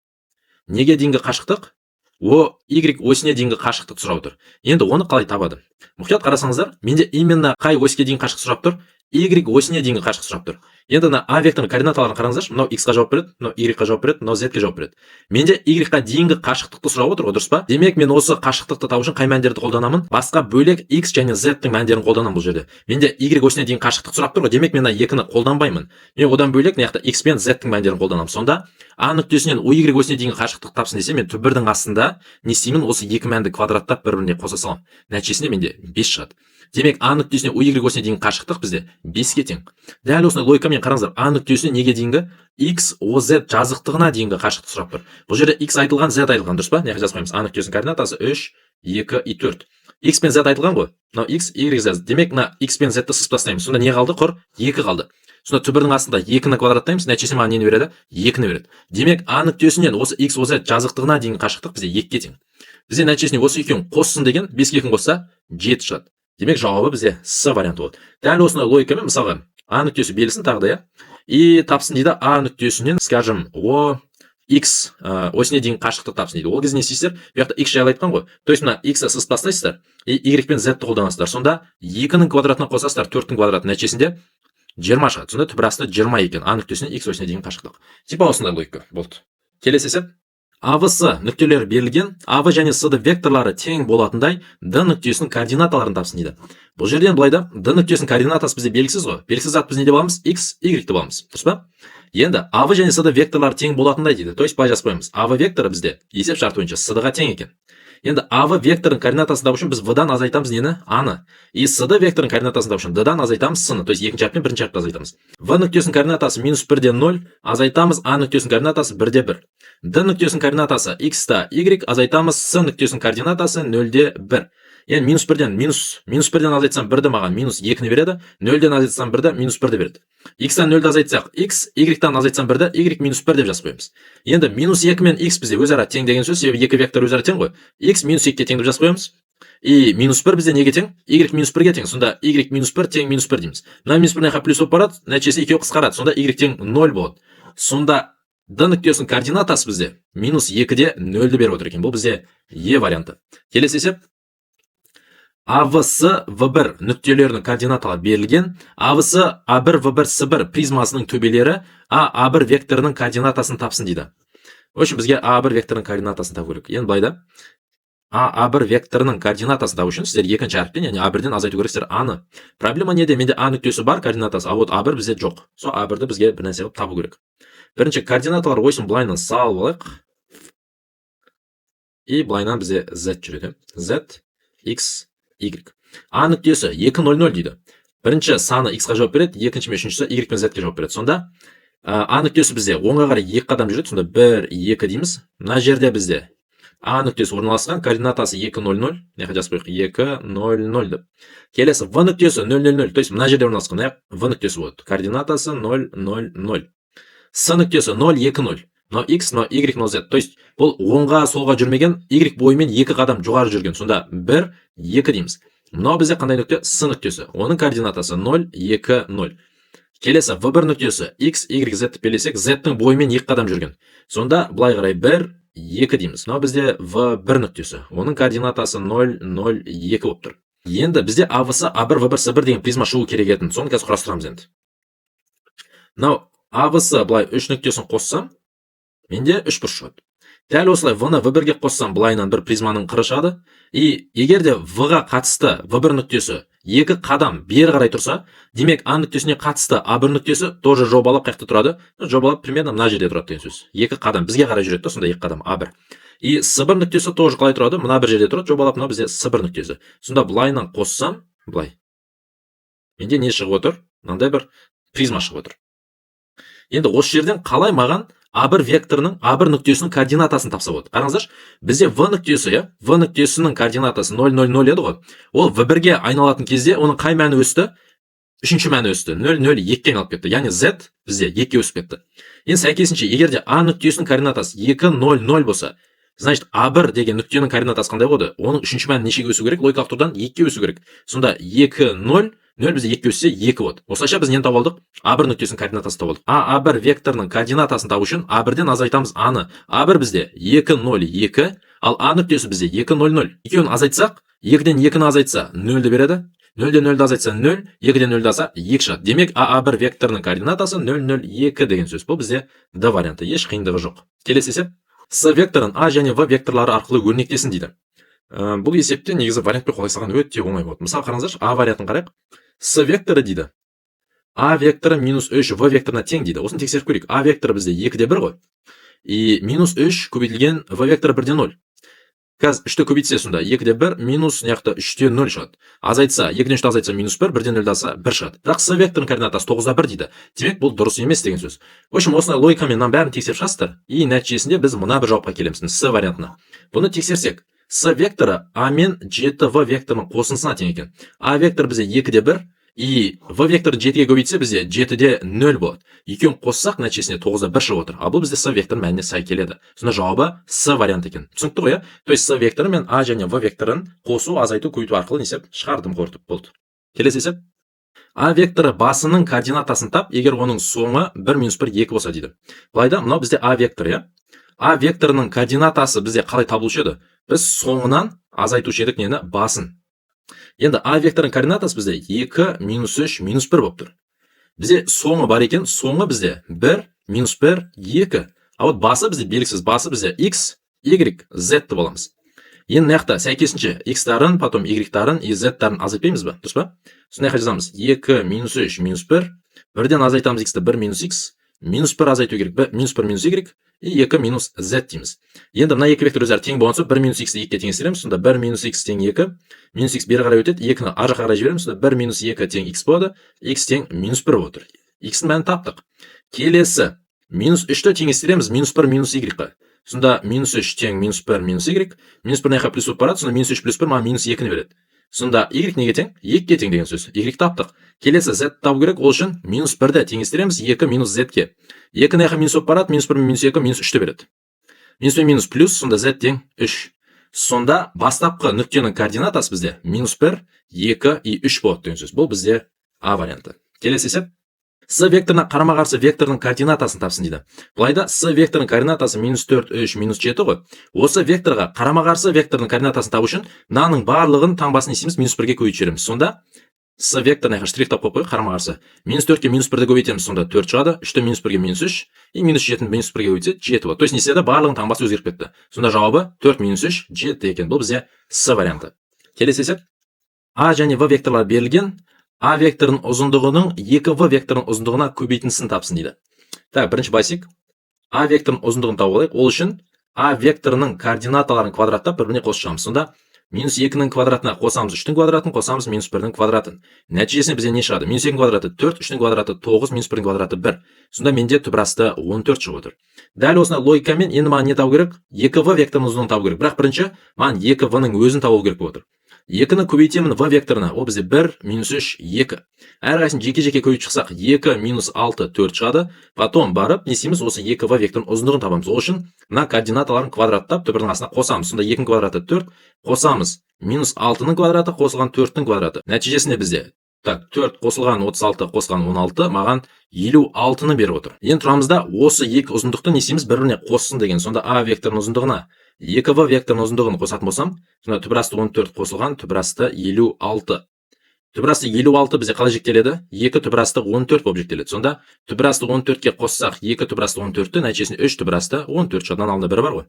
[SPEAKER 1] неге дейінгі қашықтық? Y осіне дейінгі қашықтық сұрап отыр. Енді оны қалай табады? Мұқият қарасаңыздар, менде именно қай оське дейін қашықтық сұрап тұр? Y осіне дейінгі қашықтық сұрап тұр. Енді мына A векторының координаталарын қараңыздаршы, мынау X-қа жауап береді, мынау Y-ға жауап береді, мынау Z-ке жауап береді. Менде Y-ға дейінгі қашықтықты сұрап отыр, дұрыс па? Демек мен осы қашықтықты табу үшін қай мәндерді қолданамын? Басқа бөлек X және Z-тің мәндерін қолданамын бұл жерде. Менде Y осіне дейін қашықтық сұрап тұр ғой, демек мен мына 2-ні қолданбаймын. Мен одан бөлек мына жақта X пен Z-тің мәндерін қолданамын. Сонда A нүктесінен OY осіне дейін қашықтық тапсын десе, мен түбірдің астында не істеймін? Осы екі мәнді квадраттап бір-біріне қоса саламын. Нәтижесінде менде 5 шығады. Демек A нүктесінен OY осіне дейін қашықтық бізде 5-ке тең. Дәл осындай логикамен қараңыздар, A нүктесінен неге дейінгі XOZ жазықтығына дейінгі қашықтық сұрап тұр. Бұл жерде X айтылған, Z айтылған, дұрыс па? Неге жазып қоямыз? A нүктесінің координатасы 3, 2 и 4. X пен Z айтылған ғой. Мынау X, Y, Z. Демек мына X пен Z-ті сызып тастаймыз. Сонда не қалды? Құр 2 қалды. Сонда түбірдің астында 2-ні квадраттаймыз, нәтижесінде маған нені береді? 2-ні береді. Демек A нүктесінен осы XOZ жазықтығына дейінгі қашықтық бізде 2-ке тең. Бізде нәтижесінде осы екеуін қоссын деген 5-ке 2 қосса 7 шығады. Демек жауабы бізде С варианты болады. Дәл осындай логикамен мысалға A нүктесі берілсін тағы да, и тапсын дейді A нүктесінен, скажем, X осіне дейін қашықтық тапсын дейді. Ол кезде не істейсіздер? Бұл жақта X жайлы айтқан ғой. То есть мына X-ті сызып тастайсыздар, и Y пен Z-ті қолданасыздар. Сонда 2-нің квадратына қосасыздар 4-нің квадраты, нәтижесінде 20 шығады. Сонда түбір астында 20 екен. A нүктесінен X осіне дейін қашықтық. Типа осындай логика болды. Келесі есеп. AVS нүктелері берілген, AV және S-ді векторлары тең болатындай D нүктесінің координаталарын тапсын дейді. Бұл жерден былайда D нүктесінің координатасы бізде белгісіз ғой. Белгісіз зат біз не деп аламыз? X, Y деп аламыз. Дұрыс па? Енді AV және S-ді векторлары тең болатындай дейді. То есть былай жазып қоямыз. AV векторы бізде есеп шарты бойынша S-ға тең екен. Енді AV векторының координатасын табу үшін біз V-дан азайтамыз нені? A-ны. И S-ді векторының координатасын табу үшін D-дан азайтамыз S-ны. То есть екінші әріппен бірінші әріпті азайтамыз. V нүктесінің координатасы -1-ден 0, азайтамыз A нүктесінің координатасы 1-де 1. D нүктесінің координатасы X-та Y, азайтамыз S нүктесінің координатасы 0-де 1. Енді -1-ден азайтсам 1-ді маған -2-ні береді, 0-ден азайтсам 1-ді -1-ді береді. X-тан 0-ді азайтсақ X, Y-тан азайтсам 1-ді Y -1 деп жазып қоямыз. Енді -2 мен X бізде өзара тең деген сөз, себебі екі вектор өзара тең ғой. X -2-ге тең деп жазып қоямыз. И -1 бізде неге тең? Y -1-ге тең. Сонда Y -1 тең -1 дейміз. Мына -1 жаққа плюс болып барады, нәтижесі екеуі қысқарады. Сонда Y тең 0 болады. Сонда D нүктесінің координатасы бізде -2-де 0-ді беріп отыр екен. Бұл бізде Е варианты. Келесі есеп. AVS V1 нүктелерінің координаталары берілген, AVS A1 V1 S1 призмасының төбелері A1 векторының координатасын тапсын дейді. В общем, бізге A1 векторының координатасын табу керек. Енді былайда A1 векторының координатасын табу үшін сіздер екінші әріптен, яғни A1-ден азайту керексіздер A-ны. Проблема неде? Менде A нүктесі бар координатасы, а вот A1 бізде жоқ. Сол A1-ді бізге бір нәрсе қылып табу керек. Бірінші координаталар ойсын былайынан салып алайық. И былайынан бізде Z жүреді. Z, X, Y. A нүктесі 2, 0, 0 дейді. Бірінші саны X-ға жауап береді, екінші мен үшіншісі Y пен Z-ке жауап береді. Сонда A нүктесі бізде оңға қарай 2 қадам жүреді, сонда 1, 2 дейміз. Мына жерде бізде A нүктесі орналасқан, координатасы 2, 0, 0. Неге жазып қояйық? 2, 0, 0 деп. Келесі V нүктесі 0, 0, 0. То есть мына жерде орналасқан, V нүктесі болады. Координатасы 0, 0, 0. S нүктесі 0, 2, 0. Но X, но Y, но Z. То есть бұл оңға солға жүрмеген, Y бойымен 2 қадам жоғары жүрген. Сонда 1, 2 дейміз. Мынау бізде қандай нүкте? S нүктесі. Оның координатасы 0, 2, 0. Келесі V1 нүктесі X, Y, Z белесек, Z-тің бойымен 2 қадам жүрген. Сонда былай қарай 1, 2 дейміз. Мынау бізде V1 нүктесі. Оның координатасы 0, 0, 2 болып тұр. Енді бізде AVS A1 V1 S1 деген призма шығу керек етін. Соны қазір құрастырамыз енді. Мынау AVS былай 3 нүктесін қоссам, менде 3 бұрыш шығады. Дәл осылай v-ны v1-ге қоссам, былайынан бір призманың қыры шығады. И егер де v-ға қатысты v1 нүктесі 2 қадам бері қарай тұрса, демек a нүктесіне қатысты a1 нүктесі тоже жобалап қаяқта тұрады. Жобалап примерно мына жерде тұрады деген сөз. 2 қадам бізге қарай жүреді, сонда 2 қадам a1. И s1 нүктесі тоже қалай тұрады? Мына бір жерде тұрады, жобалап мына бізде s1 нүктесі. Сонда былайынан қоссам, былай. Менде не шығып отыр? Мынандай бір призма шығып отыр. Енді осы жерден қалай маған A1 векторының A1 нүктесінің координатасын тапса болады. Қараңыздаршы, бізде V нүктесі, V нүктесінің координатасы 0, 0, 0 еді ғой. Ол V1-ге айналатын кезде оның қай мәні өсті? Үшінші мәні өсті. 0, 0, 2-ге айналып кетті. Яғни Z бізде 2-ге өсіп кетті. Енді сәйкесінше, егер де A нүктесінің координатасы 2, 0, 0 болса, значит A1 деген нүктенің координатасы қандай болады? Оның үшінші мәні нешеге өсу керек? Логикалық тұрғыдан 2-ге өсу керек. Сонда 2, 0 0 бізде 2 өссе 2 болады. Осылайша біз нені тауып алдық? A1 нүктесінің координатасын тауып алдық. A1 векторының координатасын табу үшін A1-ден азайтамыз A-ны. A1 бізде 2, 0, 2, ал A нүктесі бізде 2, 0, 0. Екеуін азайтсақ, 2-ден 2-ні азайтса 0-ді береді. 0-ден 0-ді азайтса 0, 2-ден 0-ді аза 2 шығады. Демек A1 векторының координатасы 0, 0, 2 деген сөз. Бұл бізде D варианты. Еш қиындығы жоқ. Келесі есеп. S векторын A және V векторлары арқылы өрнектесін дейді. Бұл есепте негізі вариантпен қолайсаған өте оңай болады. Мысалы қараңыздаршы, A вариантын қарайық. S векторы дейді. A векторы минус 3 V векторына тең дейді. Осыны тексеріп көрейік. A векторы бізде 2-де 1 ғой. И минус 3 көбейтілген V векторы 1-де 0. Қазір 3-ті көбейтсе сонда 2-де 1 минус 3-те 0 шығады. Азайтса, 2-ден 3-ті азайтса минус 1, 1-ден 0-ді азса 1 шығады. Бірақ S векторының координатасы 9-да 1 дейді. Демек бұл дұрыс емес деген сөз. В общем, осындай логикамен мынаның бәрін тексеріп шығасыздар. И нәтижесінде біз мына бір жауапқа келеміз. S вариантына. Бұны тексерсек, S векторы A мен 7V векторының қосындысына тең екен. A вектор бізде 2-де 1, и V векторы 7-ге көбейтсе бізде 7-де 0 болады. Екеуін қоссақ, нәтижесінде 9-да 1 шығып отыр. Ал бұл бізде S векторының мәніне сай келеді. Сонда жауабы S вариант екен. Түсінікті ғой, То есть S векторы мен A және V векторын қосу, азайту, көбейту арқылы несеп шығардым, қорытып болды. Келесі есеп. A векторы басының координатасын тап, егер оның соңы 1 минус 1 2 болса дейді. Былайда, мынау бізде A векторы, A векторының координатасы бізде қалай табылушы еді? Біз соңынан азайтушы едік нені? Басын. Енді A векторының координатасы бізде 2, минус 3, минус 1 болып тұр. Бізде соңы бар екен, соңы бізде 1, минус 1, 2. А вот басы бізде белгісіз, басы бізде X, Y, Z боламыз. Енді наяқта сәйкесінше X-тарын, потом Y-тарын и Z-тарын азайтпаймыз ба? Дұрыс па? Сондай жазамыз 2, минус 3, минус 1. Бірден азайтамыз X-ті 1 минус X, минус 1 азайту керек, минус 1 минус Y, и 2 минус Z дейміз. Енді мына екі вектор өзара тең болған соң 1 минус X-ті 2-ге теңестіреміз, сонда 1 минус X тең 2, минус X бері қарай өтеді, 2-ні ар жаққа қарай жібереміз, сонда 1 минус 2 тең X болады, X тең минус 1 болып отыр. X-ін мәнін таптық. Келесі, минус 3-ті теңестіреміз, минус 1 минус Y-ға. Сонда минус 3 тең минус 1 минус Y, минус 1 наяққа плюс болып барады, сонда минус 3 плюс 1 ма минус 2-ні береді. Сонда Y неге тең? 2-ге тең деген сөз. Y таптық. Келесі Z табу керек, ол үшін минус 1-ді теңестіреміз 2 минус Z-ге. 2 наяққа минус болып барады, минус 1 минус 2 минус 3-ті береді. Минус пен минус плюс, сонда Z тең 3. Сонда бастапқы нүктенің координатасы бізде минус 1, 2 и 3 болады деген сөз. Бұл бізде A варианты. Келесі есеп. S векторына қарама-қарсы векторның координатасын тапсын дейді. Бұлайда S векторының координатасы минус 4, 3, минус 7 ғой. Осы векторға қарама-қарсы векторның координатасын табу үшін мынаның барлығын таңбасын есеміз минус 1-ге көбейтіп жібереміз. Сонда S векторына штрих тап қойып қарама-қарсы. Минус 4-ке минус 1-ді көбейтеміз, сонда 4 шығады. 3-ті минус 1-ге минус 3, и минус 7-ні минус 1-ге көбейтсе 7 болады. То есть неседі барлығын таңбасы өзгеріп кетті. Сонда жауабы 4 минус 3, 7 екен. Бұл бізде S варианты. Келесі есеп. A және V векторлар берілген. A векторының ұзындығының 2V векторының ұзындығына көбейтіндісін тапсын дейді. Так, бірінші байсек. A векторының ұзындығын тауып алайық. Ол үшін A векторының координаталарын квадраттап бір-біріне қосып шығамыз. Сонда минус 2-нің квадратына қосамыз 3-тің квадратын, қосамыз минус 1-нің квадратын. Нәтижесінде бізде не шығады? Минус 2-нің квадраты 4, 3-тің квадраты 9, минус 1-нің квадраты 1. Сонда менде түбірасты 14 шығып отыр. Дәл осындай логикамен енді маған не табу керек? 2V векторының ұзындығын табу керек. Бірақ бірінші маған 2V-ның өзін табу керек болып отыр. 2-ні көбейтемін V векторына, ол бізде 1, минус 3, 2. Әрқайсысын жеке-жеке көбейтіп шықсақ, 2 минус 6, 4 шығады. Потом барып, не істейміз, осы 2V векторының ұзындығын табамыз. Ол үшін мына координаталарын квадраттап, түбірдің астына қосамыз. Сонда 2-нің квадраты 4, қосамыз. Минус 6-ның квадраты қосылған 4-тің квадраты. Нәтижесінде бізде 4 қосылған 36, қосылған 16, маған 56-ны беріп отыр. Енді тұрамызда осы екі ұзындықты не істейміз, бір-біріне қоссын деген. Сонда A векторының ұзындығына 2V векторының ұзындығын қосатын болсам, сонда түбірасты 14 қосылған, түбірасты 56. Түбірасты 56 бізде қалай жіктеледі? 2 түбірасты 14 болып жіктеледі. Сонда түбірасты 14-ке қоссақ 2 түбірасты 14-ті, нәтижесінде 3 түбірасты 14 жадынан алдында бірі бар ғой.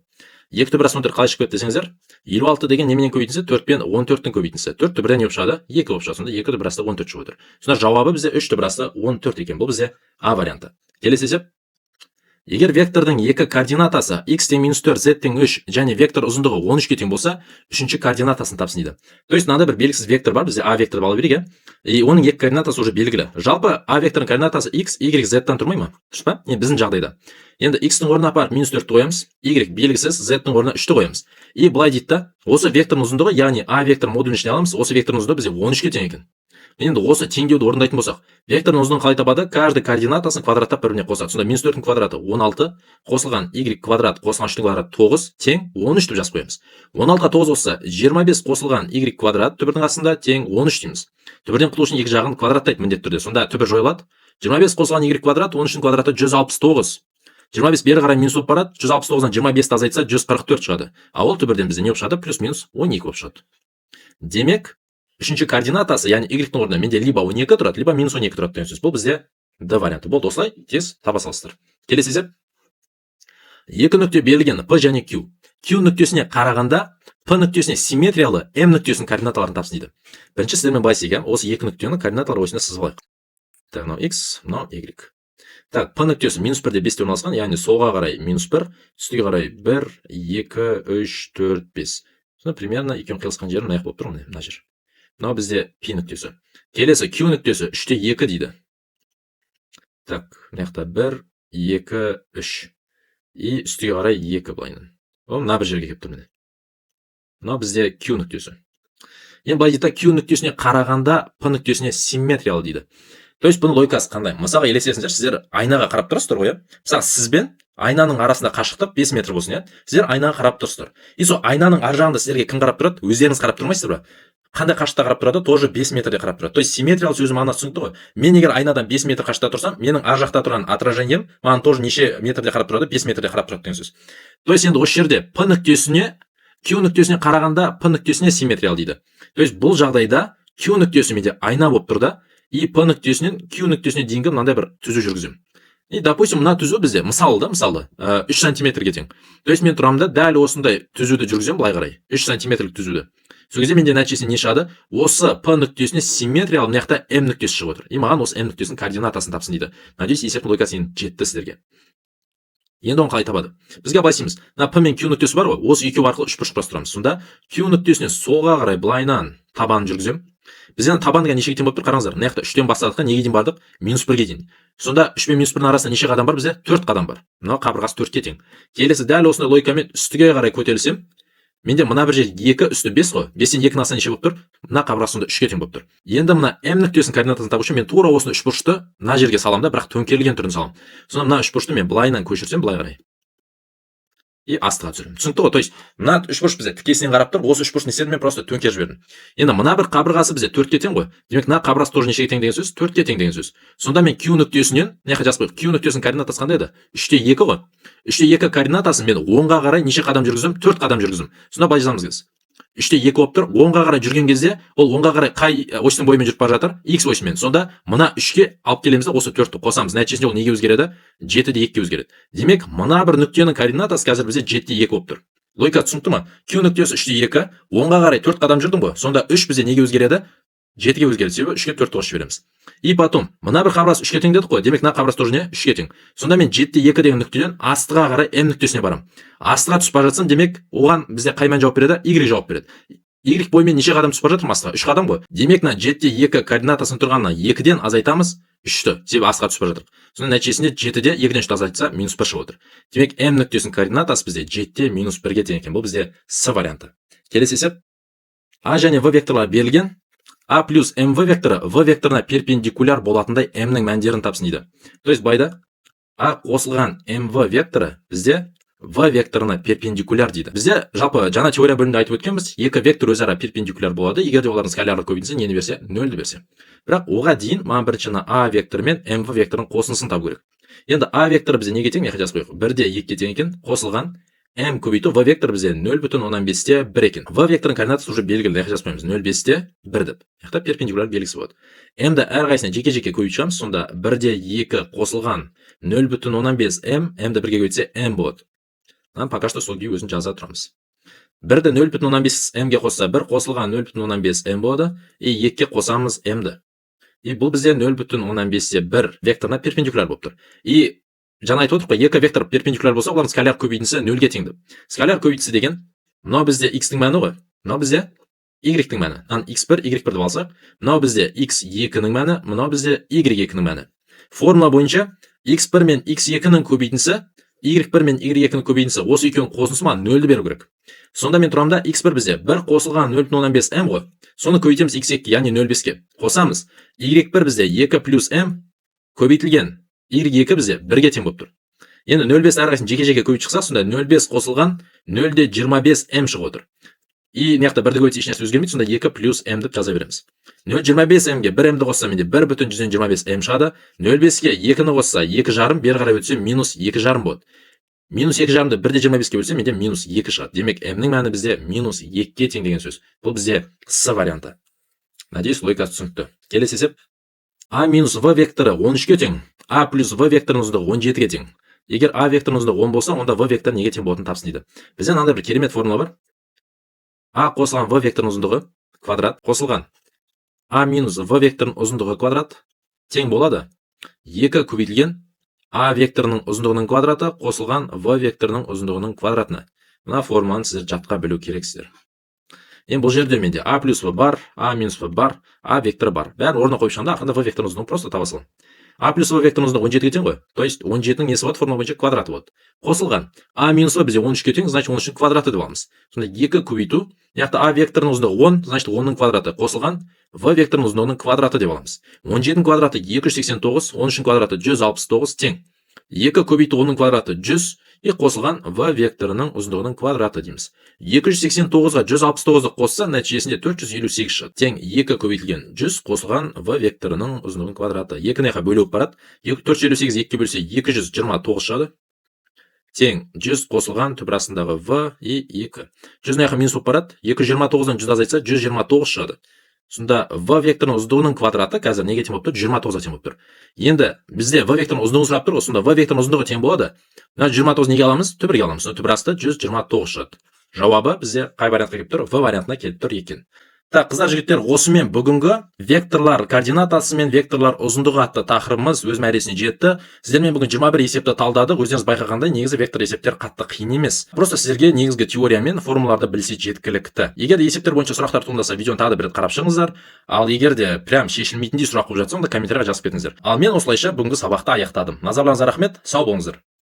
[SPEAKER 1] 2 түбірасты 14 қалай шығып кетті десеңіздер, 56 деген неменен көбейтілсе 4 пен 14-тің көбейтілсе, 4 түбірден не болып шығады? 2 болып шығады. Сонда 2 түбірасты 14 шығып отыр. Сонда жауабы бізде 3 түбірасты 14 екен. Бұл бізде А варианты. Келесі есеп. Егер вектордың екі координатасы x тең -4, z тең 3 және вектор ұзындығы 13-ке тең болса, үшінші координатасын тапсын дейді. То есть мынандай бір белгісіз вектор бар, бізде А векторды алып берейік, и оның екі координатасы уже белгілі. Жалпы А вектордың координатасы x, y, z-тан тұрмай ма? Дұрыс па? Енді біздің жағдайда. Енді x-тің орнына апарып -4-ті қоямыз, y белгісіз, z-тің орнына 3-ті қоямыз. И былай дейді да, осы вектордың ұзындығы, яғни А вектор модулін ішіне аламыз, осы вектордың ұзындығы бізде 13-ке тең екен. Енді осы теңдеуді орындайтын болсақ, вектордың ұзындығын қалай табады? Каждый координатасын квадраттап бір-біріне қосады. Сонда -4-тің квадраты 16, қосылған y квадрат қосылған 3-тің квадраты 9 тең 13 деп жазып қоямыз. 16-ға 9 қосса 25 қосылған y квадрат түбірдің астында тең 13 дейміз. Түбірден құтылу үшін екі жағын квадраттайды міндетті түрде. Сонда түбір жойылады. 25 қосылған y квадрат 13-тің квадраты 169. 25 бері қарай минус болып барады. 169-дан 25-ті азайтса 144 шығады. А ол түбірден бізде не болып шығады? Плюс-минус 12 болып шығады. Демек, үшінші координатасы, яғни y-тің орнына менде либо 12 тұрады, либо минус 12 тұрады деген сөз. Бұл бізде D варианты. Болды, осылай тез таба салыстыр. Келесі есеп. Екі нүкте берілген P және Q. Q нүктесіне қарағанда P нүктесіне симметриялы M нүктесінің координаталарын тапсын дейді. Бірінші сіздермен былай істейік, осы екі нүктенің координаталар осында сызып алайық. Так, мынау x, мынау y. Так, P нүктесі -1-де 5-те орналасқан, яғни солға қарай -1, үстіге қарай 1, 2, 3, 4, 5. Сонда примерно екеуін қиылысқан жері мына болып тұр ғой, мына жер. Мынау бізде P нүктесі. Келесі Q нүктесі 3-те 2 дейді. Так, мына жақта 1, 2, 3. И үстіге қарай 2 былайынан. Ол мына бір жерге келіп тұр міне. Мынау бізде Q нүктесі. Енді былай дейді, Q нүктесіне қарағанда P нүктесіне симметриялы дейді. То есть бұның логикасы қандай? Мысалға елесесіңіздер, сіздер айнаға қарап тұрсыздар ғой, мысалы сізбен айнаның арасында қашықтық 5 метр болсын, иә? Сіздер айнаға қарап тұрсыздар. И сол айнаның ар жағында сіздерге кім қарап тұрады? Өздеріңіз қарап тұрмайсыздар ба? Қандай қашықта қарап тұрады? Тоже 5 метрде қарап тұрады. То есть симметриялы сөзі мағынасы түсінікті ғой. Мен егер айнадан 5 метр қашықта тұрсам, менің ар жақта тұрған отражением маған тоже неше метрде қарап тұрады? 5 метрде қарап тұрады деген сөз. То есть енді осы жерде P нүктесіне Q нүктесіне қарағанда P нүктесіне симметриялы дейді. То есть бұл жағдайда Q нүктесі менде айна болып тұр да, и P нүктесінен Q нүктесіне дейінгі мынандай бір түзу жүргіземін. И допустим, мына түзу бізде мысалы 3 сантиметрге тең. То есть мен тұрамын да дәл осындай түзуді жүргіземін былай қарай. 3 сантиметрлік түзуді. Сол кезде менде нәтижесінде не шығады? Осы P нүктесіне симметриялы мына жақта M нүктесі шығып отыр. И маған осы M нүктесінің координатасын тапсын дейді. Надеюсь, есептің логикасы енді жетті сіздерге. Енді оны қалай табады? Бізге былай істейміз. Мына P мен Q нүктесі бар ғой, осы екеуі арқылы үшбұрыш құрастырамыз. Сонда Q нүктесіне солға қарай былайынан табанын жүргіземін. Біз енді табан деген нешеге тең болып тұр? Қараңыздар. Мына жақта 3-тен бастадық, неге дейін бардық? -1-ге дейін. Сонда 3 пен -1-ның арасында неше қадам бар бізде? 4 қадам бар. Мынау қабырғасы 4-ке тең. Келесі дәл осындай логикамен үстіге қарай көтерілсем, менде мына бір жер 2 үсті 5 ғой. 5-тен 2-ның астында неше болып тұр? Мына қабырғасы сонда 3-ке тең болып тұр. Енді мына M нүктесінің координатасын табу үшін мен тура осыны үшбұрышты мына жерге саламын да, бірақ төңкерілген түрін саламын. Сонда мына үшбұрышты мен былайынан көшірсем, былай қарай. И астыға түсіремін. Түсінікті ғой? То есть мына үшбұрыш бізде тікесінен қарап тұр, осы үшбұрышты не істедім, мен просто төңкеріп жібердім. Енді мына бір қабырғасы бізде 4-ке тең ғой. Демек мына қабырғасы тоже нешеге тең деген сөз? 4-ке тең деген сөз. Сонда мен Q нүктесінен, мына жаққа жазып қойып, Q нүктесінің координатасы қандай еді? 3-те 2 ғой. 3-те 2 координатасын мен оңға қарай неше қадам жүргіздім? 4 қадам жүргіздім. Сонда былай жазамыз кез. 3-те 2 болып тұр. Оңға қарай жүрген кезде, ол оңға қарай қай осьтың бойымен жүріп бара жатыр? X осьімен. Сонда мына 3-ке алып келеміз де осы 4-ті қосамыз. Нәтижесінде ол неге өзгереді? 7-де 2-ге өзгереді. Демек, мына бір нүктенің координатасы қазір бізде 7-де 2 болып тұр. Логика түсінікті ма? Q нүктесі 3-те 2, оңға қарай 4 қадам жүрдің ғой. Сонда 3 бізде неге өзгереді? 7-ге өзгереді. Себебі 3-ке 4-ті қосып жібереміз. И потом, мына бір қабырғасы 3-ке тең дедік қой. Демек, мына қабырғасы тоже не? 3-ке тең. Сонда мен 7-те 2 деген нүктеден астыға қарай M нүктесіне барамын. Астыға түсіп бара жатсам, демек, оған бізде қай мән жауап береді? Y жауап береді. Y бойымен неше қадам түсіп бара жатыр астыға? 3 қадам ғой. Демек, мына 7-те 2 координатасын тұрғанына 2-ден азайтамыз 3-ті. Себебі астыға түсіп бара жатыр. Сонда нәтижесінде 7-де 2-ден 3-ті азайтса -1 шығып отыр. Демек, M нүктесінің координатасы бізде 7-те -1-ге тең екен. Бұл бізде С варианты. Келесі есеп. А және В векторлары берілген. А плюс МВ векторы В векторына перпендикуляр болатындай М-нің мәндерін тапсын дейді. То есть байда А қосылған МВ векторы бізде В векторына перпендикуляр дейді. Бізде жалпы жаңа теория бөлімінде айтып өткенбіз, екі вектор өзара перпендикуляр болады, егер де олардың скалярлық көбейтілсе, нені берсе, 0-ді берсе. Бірақ оға дейін маған біріншіні А векторы мен МВ векторының қосындысын табу керек. Енді А векторы бізде неге тең? Мен жазып қояйық. 1-де 2-ге тең екен, қосылған m көбейту v вектор бізде 0,15-те 1 екен. v вектордың координатасы уже белгілі, яққа жазбаймыз, 0,5-те 1 деп. Яқта перпендикуляр белгісі болады. m-ді әрқайсына жеке-жеке көбейтіп шығамыз, сонда 1-де 2 қосылған 0,15 m-ді 1-ге көбейтсе m болады. Пока что сол күйі өзін жаза тұрамыз. 1-ді 0,15 m-ге қосса 1 қосылған 0,15 m болады, и 2-ге қосамыз m-ді. И бұл бізде 0,15-те 1 векторына перпендикуляр болып тұр. И жаңа айтып отырмын, екі вектор перпендикуляр болса, олардың скаляр көбейтіндісі 0-ге тең деп. Скаляр көбейтісі деген, мынау бізде x-тің мәні ғой, мынау бізде y-тің мәні. x1, y1 деп алсақ, мынау бізде x2-нің мәні, мынау бізде y2-нің мәні. Формула бойынша x1 мен x2-нің көбейтіндісі, y1 мен y2-нің көбейтіндісі осы екеуінің қосындысы ма 0-ді беру керек. Сонда мен тұрамда x1 бізде 1 қосылған 0,15 m ғой. Соны көбейтеміз x2-ге, яғни 0,5-ке. Қосамыз. y1 бізде 2 плюс m көбейтілген y2 бізде 1-ге тең болып тұр. Енді 0,5 әрқайсысын жеке-жеке көбейтіп шықсақ, сонда 0,5 қосылған 0,25 m шығып отыр. И мына жақта 1-ді көбейтсе еш нәрсе өзгермейді, сонда 2 плюс m деп жаза береміз. 0,25 m-ге 1 m-ді қоссам, менде 1,125 m шығады. 0,5-ге 2-ні қосса 2,5, бері қарай өтсе минус 2,5 болады. Минус 2,5-ді 1,25-ге бөлсе, менде минус 2 шығады. Демек, m-нің мәні бізде минус 2-ге тең деген сөз. Бұл бізде С варианты. Надеюсь, логикасы түсінікті. Келесі есеп. А минус v векторы 13-ге тең, а плюс v векторының ұзындығы 17-ге тең. Егер а векторының ұзындығы 10 болса, онда v вектор неге тең болатынын тапсын дейді. Бізде мынандай бір керемет формула бар. А қосылған v векторының ұзындығы квадрат қосылған а минус v векторының ұзындығы квадрат тең болады 2 көбейтілген а векторының ұзындығының квадраты қосылған v векторының ұзындығының квадратына. Мына формуланы сіздер жатқа білу керексіздер. Енді бұл жерде менде а плюс v бар, а минус v бар, а вектор бар. Бәрін орнына қойып шығанда ақырында v векторының ұзындығын просто таба саламын. А плюс v векторының ұзындығы 17-ге тең ғой. То есть 17-ның несі болады, формула бойынша квадраты болады. Қосылған а минус v бізде 13-ге тең, значит 13-ның квадраты деп аламыз. Сонда 2 көбейту, яғни а векторының ұзындығы 10, значит 10-ның квадраты қосылған v векторының ұзындығының квадраты деп аламыз. 17-ның квадраты 289, 13-ның квадраты 169 тең. 2 көбейту 10-ның квадраты 100 и қосылған v векторының ұзындығының квадраты дейміз. 289-ға 169-ды қосса, нәтижесінде 458 шығады. Тең 2 көбейтілген 100 қосылған v векторының ұзындығының квадраты. 2-ні яққа бөліп барады. 458 2-ге бөлсе 229 шығады. Тең 100 қосылған түбір астындағы v и 2. 100-ні яққа минус болып барады. 229-дан 100 азайтса 129 шығады. Сонда v векторының ұзындығының квадраты қазір неге тең болып тұр? 29-ға тең болып тұр. Енді бізде v векторының ұзындығын сұрап тұр, сонда v векторының ұзындығы тең болады. Мына 29 неге аламыз? Түбірге аламыз. Сонда түбір асты 129 шығады. Жауабы бізде қай вариантқа келіп тұр? В вариантына келіп тұр екен. Так, қыздар жігіттер, осымен бүгінгі векторлар координатасы мен векторлар ұзындығы атты тақырыбымыз өз мәресіне жетті. Сіздермен бүгін 21 есепті талдадық. Өздеріңіз байқағандай, негізі вектор есептер қатты қиын емес. Просто сіздерге негізгі теория мен формулаларды білсе жеткілікті. Егер де есептер бойынша сұрақтар туындаса, видеоны тағы да бір рет қарап шығыңыздар. Ал егер де прям шешілмейтіндей сұрақ болып жатса, онда комментарийға жазып кетіңіздер. Ал мен осылайша бүгінгі сабақты аяқтадым. Назарларыңызға рахмет, сау болыңыздар.